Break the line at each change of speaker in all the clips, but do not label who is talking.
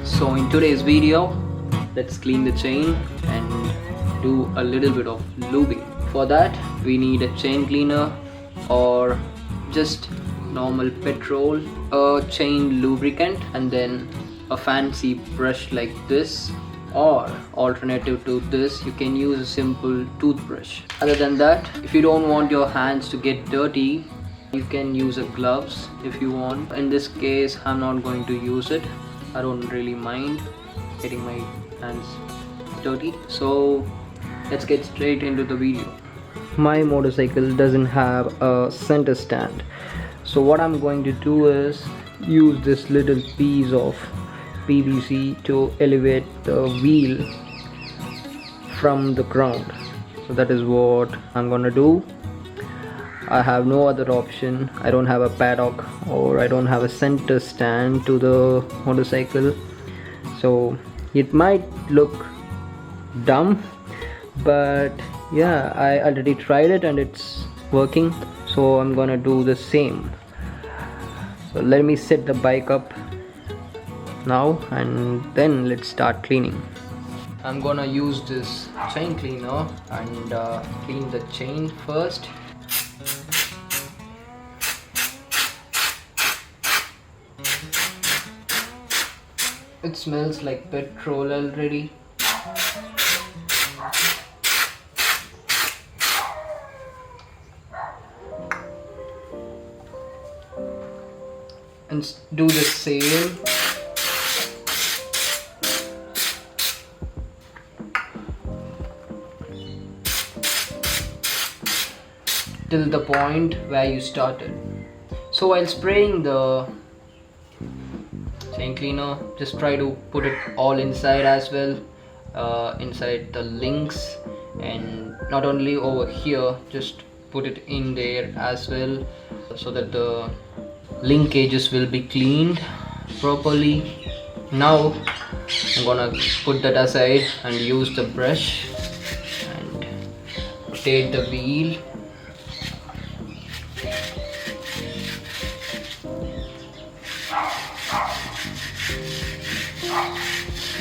So in today's video, let's clean the chain and do a little bit of lubing. For that we need a chain cleaner or just normal petrol, a chain lubricant, and then a fancy brush like this, or alternative to this you can use a simple toothbrush. Other than that, if you don't want your hands to get dirty, you can use a gloves if you want. In this case I'm not going to use it. I don't really mind getting my hands dirty, so let's get straight into the video. My motorcycle doesn't have a center stand, so what I'm going to do is use this little piece of PVC to elevate the wheel from the ground. So that is what I'm gonna do. I have no other option. I don't have a paddock or I don't have a center stand to the motorcycle, so it might look dumb, but yeah, I already tried it and it's working, so I'm gonna do the same. So let me set the bike up now and then let's start cleaning. I'm gonna use this chain cleaner and clean the chain first. It smells like petrol already. And do the same. Till the point where you started. So while spraying the chain cleaner, just try to put it all inside as well, inside the links, and not only over here, just put it in there as well, so that the linkages will be cleaned properly. Now I'm gonna put that aside and use the brush and rotate the wheel.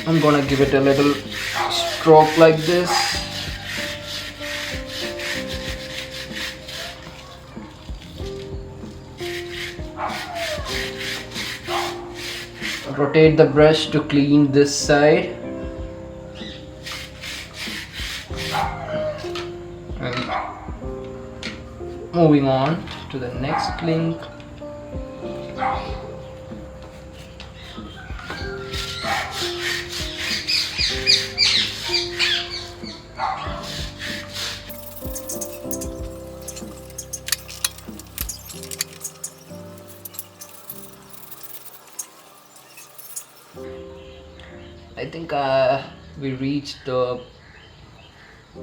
I'm gonna give it a little stroke like this. Rotate the brush to clean this side. And moving on to the next link. I think we reached the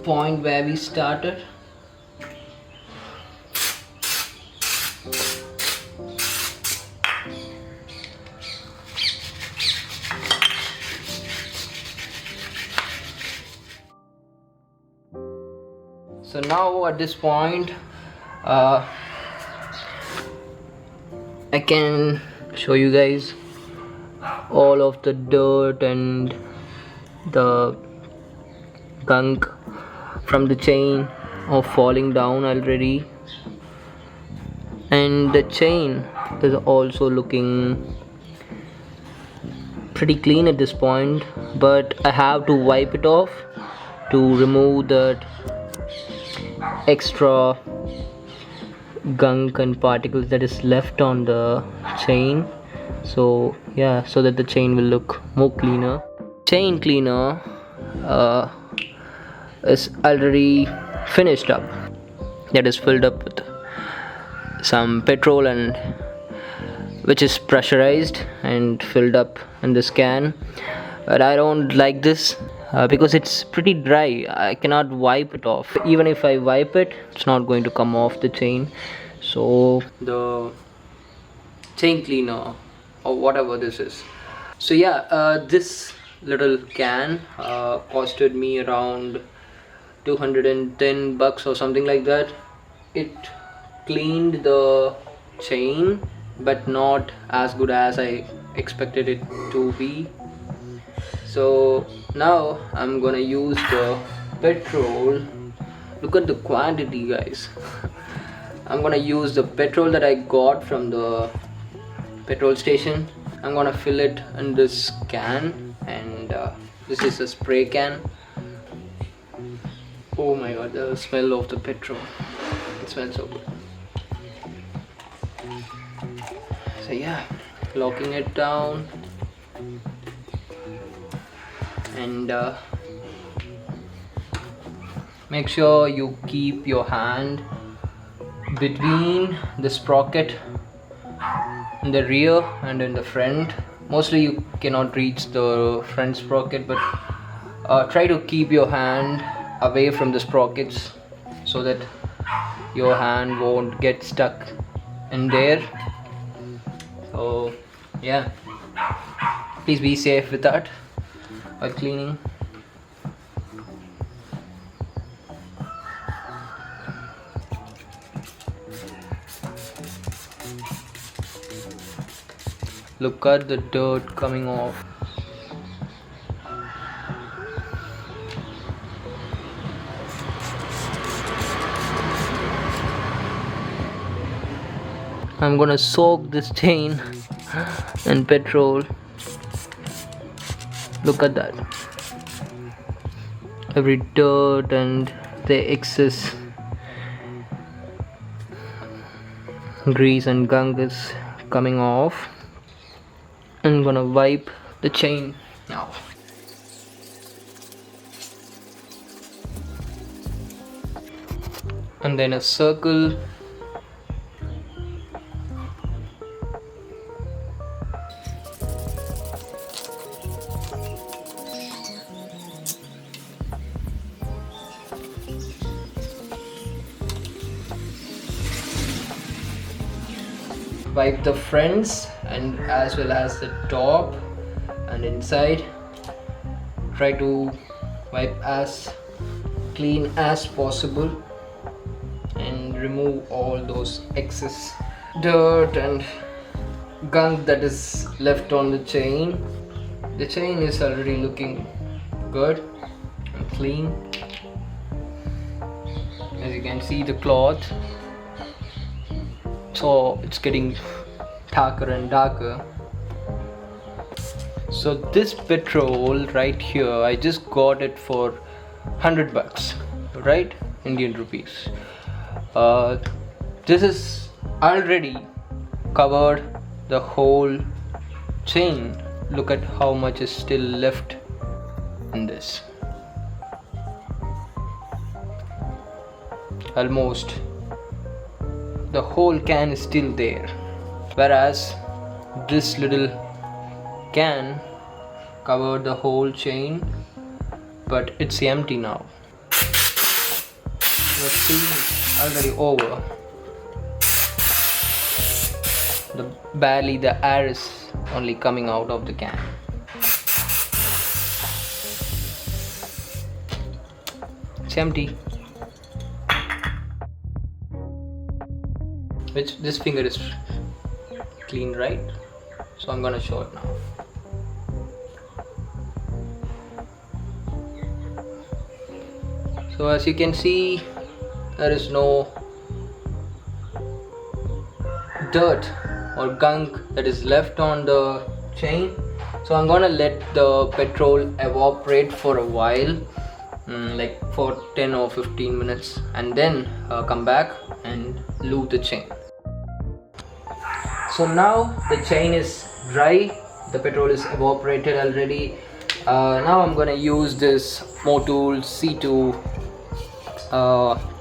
point where we started. So now at this point, I can show you guys all of the dirt and the gunk from the chain of falling down already, and the chain is also looking pretty clean at this point, but I have to wipe it off to remove that extra gunk and particles that is left on the chain. So yeah, so that the chain will look more cleaner. Chain cleaner is already finished up. That is filled up with some petrol, and which is pressurized and filled up in this can. But I don't like this because it's pretty dry. I cannot wipe it off. Even if I wipe it, it's not going to come off the chain. So the chain cleaner or whatever this is. So yeah, this little can costed me around 210 bucks or something like that. It cleaned the chain, but not as good as I expected it to be. So now I'm gonna use the petrol. Look at the quantity, guys. I'm gonna use the petrol that I got from the petrol station. I'm gonna fill it in this can, and this is a spray can. Oh my god, the smell of the petrol. It smells so good. So yeah, locking it down, and make sure you keep your hand between the sprocket in the rear and in the front. Mostly you cannot reach the front sprocket, but try to keep your hand away from the sprockets so that your hand won't get stuck in there. So yeah, please be safe with that while cleaning. Look at the dirt coming off. I'm gonna soak this chain in petrol. Look at that. Every dirt and the excess grease and gunk is coming off. I'm gonna wipe the chain now. And then a circle. Wipe the fronts and as well as the top and inside. Try to wipe as clean as possible and remove all those excess dirt and gunk that is left on the chain. The chain is already looking good and clean. As you can see, the cloth, so it's getting darker and darker. So this petrol right here, I just got it for 100 bucks, right? Indian rupees. This is already covered the whole chain. Look at how much is still left in this. Almost the whole can is still there, whereas this little can covered the whole chain, but it's empty now. Let's see, it's already over. Barely the air is only coming out of the can. It's empty. Which this finger is clean, right? So I'm gonna show it now. So as you can see, there is no dirt or gunk that is left on the chain. So I'm gonna let the petrol evaporate for a while, like for 10 or 15 minutes, and then come back and lube the chain. So now the chain is dry, the petrol is evaporated already. Now I'm gonna use this Motul C2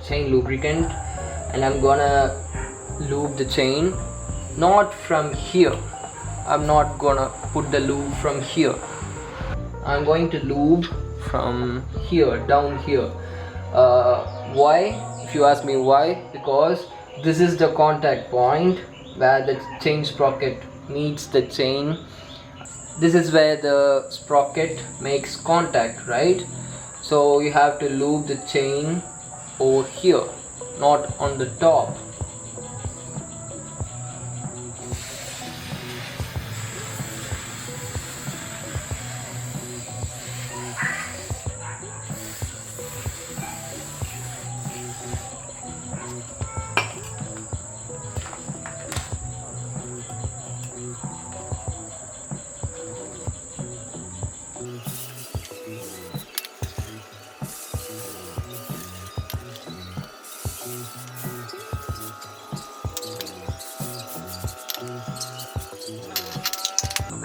chain lubricant, and I'm gonna lube the chain. Not from here, I'm not gonna put the lube from here. I'm going to lube from here, down here. Why? If you ask me why, because this is the contact point where the chain sprocket meets the chain. This is where the sprocket makes contact, right? So you have to lube the chain over here, not on the top.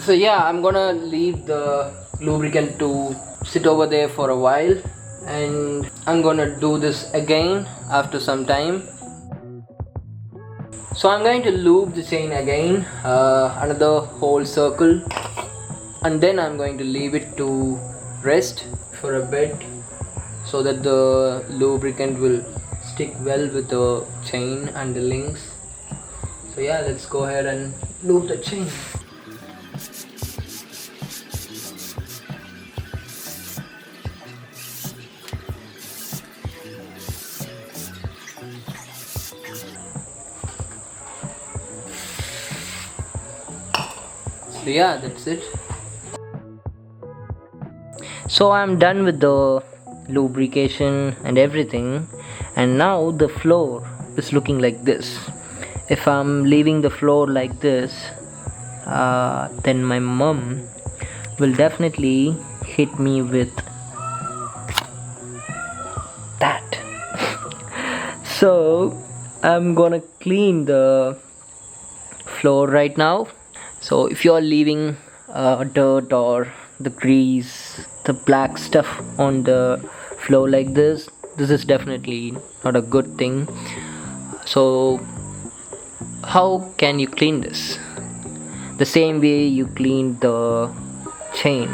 So yeah, I'm gonna leave the lubricant to sit over there for a while, and I'm gonna do this again after some time. So I'm going to lube the chain again, another whole circle, and then I'm going to leave it to rest for a bit so that the lubricant will stick well with the chain and the links. So yeah, let's go ahead and lube the chain. So yeah, that's it. So I'm done with the lubrication and everything, and now the floor is looking like this. If I'm leaving the floor like this, then my mom will definitely hit me with that. So I'm gonna clean the floor right now. So if you're leaving dirt or the grease, the black stuff on the floor like this is definitely not a good thing. So how can you clean this? The same way you clean the chain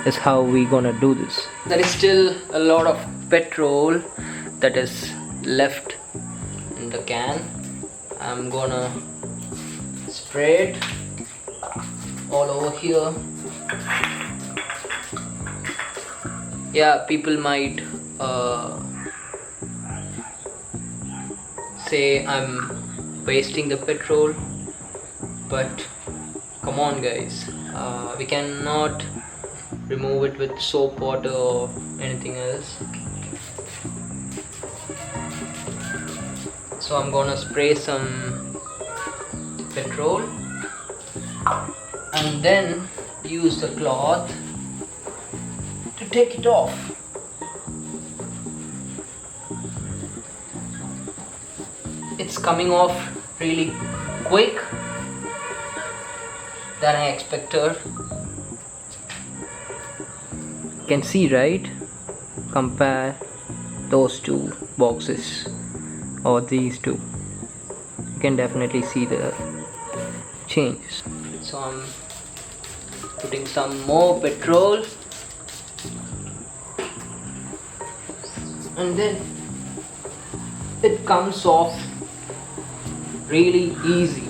is how we gonna do this. There is still a lot of petrol that is left in the can. I'm gonna spray it all over here. Yeah, people might say I'm wasting the petrol, but come on guys, we cannot remove it with soap water or anything else. So I'm gonna spray some petrol and then use the cloth to take it off. It's coming off really quick than I expected. You can see, right? Compare those two boxes or these two. You can definitely see the changes. So I'm putting some more petrol, and then it comes off really easy.